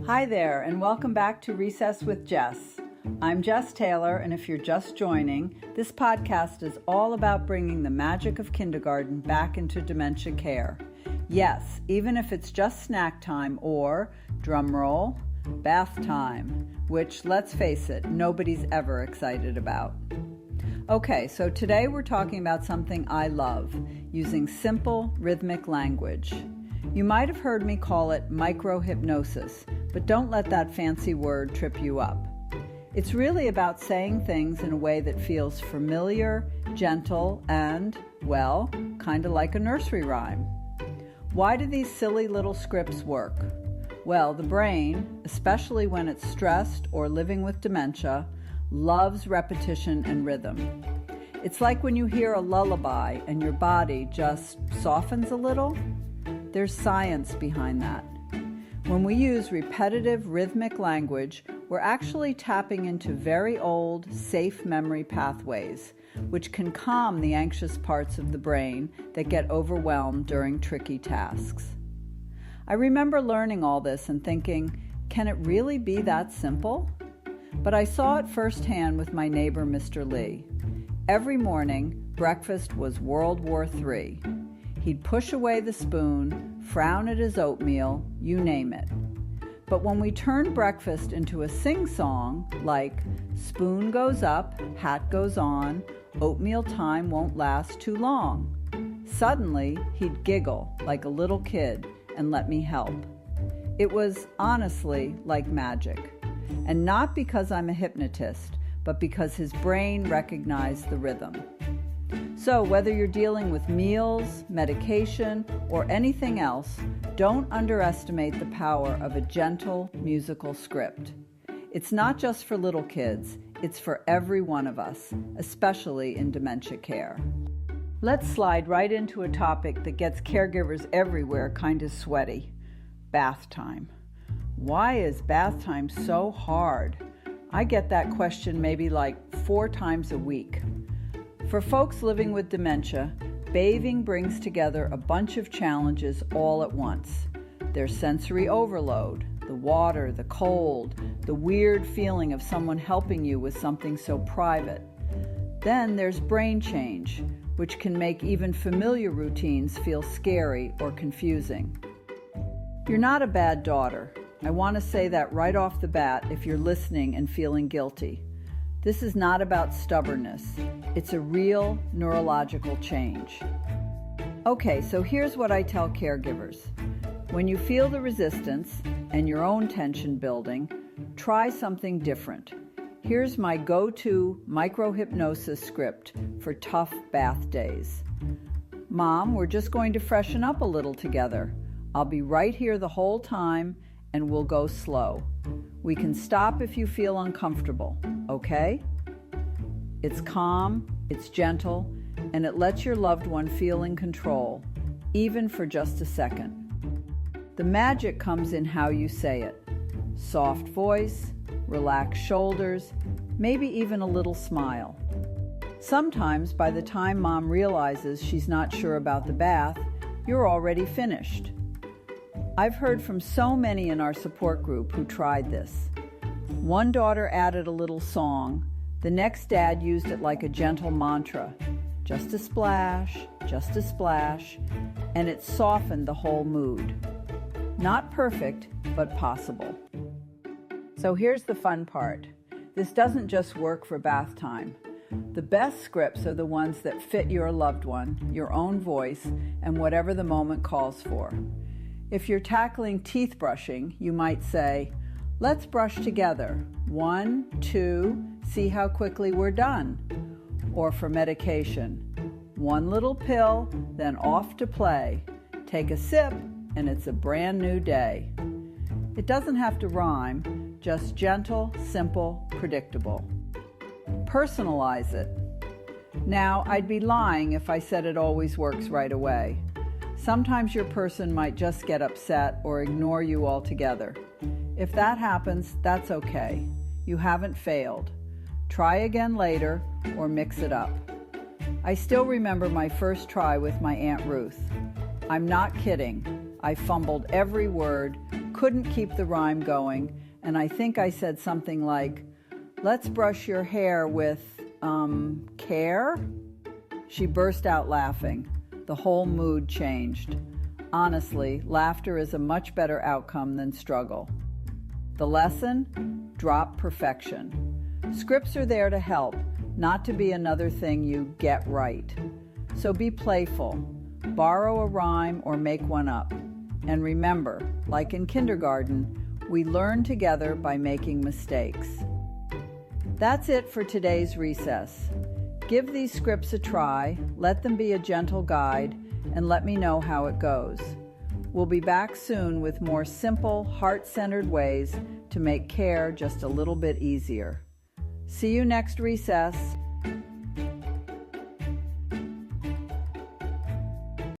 Hi there, and welcome back to Recess with Jess. I'm Jess Taylor, and if you're just joining, this podcast is all about bringing the magic of kindergarten back into dementia care. Yes, even if it's just snack time or, drumroll, bath time, which, let's face it, nobody's ever excited about. Okay, so today we're talking about something I love, using simple, rhythmic language. You might have heard me call it micro-hypnosis, but don't let that fancy word trip you up. It's really about saying things in a way that feels familiar, gentle, and, well, kind of like a nursery rhyme. Why do these silly little scripts work? Well, the brain, especially when it's stressed or living with dementia, loves repetition and rhythm. It's like when you hear a lullaby and your body just softens a little. There's science behind that. When we use repetitive rhythmic language, we're actually tapping into very old, safe memory pathways, which can calm the anxious parts of the brain that get overwhelmed during tricky tasks. I remember learning all this and thinking, can it really be that simple? But I saw it firsthand with my neighbor, Mr. Lee. Every morning, breakfast was World War III. He'd push away the spoon, frown at his oatmeal, you name it. But when we turned breakfast into a sing-song, like spoon goes up, hat goes on, oatmeal time won't last too long, suddenly he'd giggle like a little kid and let me help. It was honestly like magic. And not because I'm a hypnotist, but because his brain recognized the rhythm. So whether you're dealing with meals, medication, or anything else, don't underestimate the power of a gentle musical script. It's not just for little kids, it's for every one of us, especially in dementia care. Let's slide right into a topic that gets caregivers everywhere kind of sweaty: bath time. Why is bath time so hard? I get that question maybe like 4 times a week. For folks living with dementia, bathing brings together a bunch of challenges all at once. There's sensory overload, the water, the cold, the weird feeling of someone helping you with something so private. Then there's brain change, which can make even familiar routines feel scary or confusing. You're not a bad daughter. I want to say that right off the bat if you're listening and feeling guilty. This is not about stubbornness. It's a real neurological change. Okay, so here's what I tell caregivers. When you feel the resistance and your own tension building, try something different. Here's my go-to micro-hypnosis script for tough bath days. Mom, we're just going to freshen up a little together. I'll be right here the whole time, and we'll go slow. We can stop if you feel uncomfortable, okay? It's calm, it's gentle, and it lets your loved one feel in control, even for just a second. The magic comes in how you say it. Soft voice, relaxed shoulders, maybe even a little smile. Sometimes by the time Mom realizes she's not sure about the bath, you're already finished. I've heard from so many in our support group who tried this. One daughter added a little song. The next dad used it like a gentle mantra. Just a splash, and it softened the whole mood. Not perfect, but possible. So here's the fun part. This doesn't just work for bath time. The best scripts are the ones that fit your loved one, your own voice, and whatever the moment calls for. If you're tackling teeth brushing, you might say, let's brush together. 1, 2, see how quickly we're done. Or for medication, 1 little pill, then off to play. Take a sip, and it's a brand new day. It doesn't have to rhyme, just gentle, simple, predictable. Personalize it. Now, I'd be lying if I said it always works right away. Sometimes your person might just get upset or ignore you altogether. If that happens, that's okay. You haven't failed. Try again later or mix it up. I still remember my first try with my Aunt Ruth. I'm not kidding. I fumbled every word, couldn't keep the rhyme going, and I think I said something like, "Let's brush your hair with, care?" She burst out laughing. The whole mood changed. Honestly, laughter is a much better outcome than struggle. The lesson? Drop perfection. Scripts are there to help, not to be another thing you get right. So be playful. Borrow a rhyme or make one up. And remember, like in kindergarten, we learn together by making mistakes. That's it for today's recess. Give these scripts a try, let them be a gentle guide, and let me know how it goes. We'll be back soon with more simple, heart-centered ways to make care just a little bit easier. See you next recess.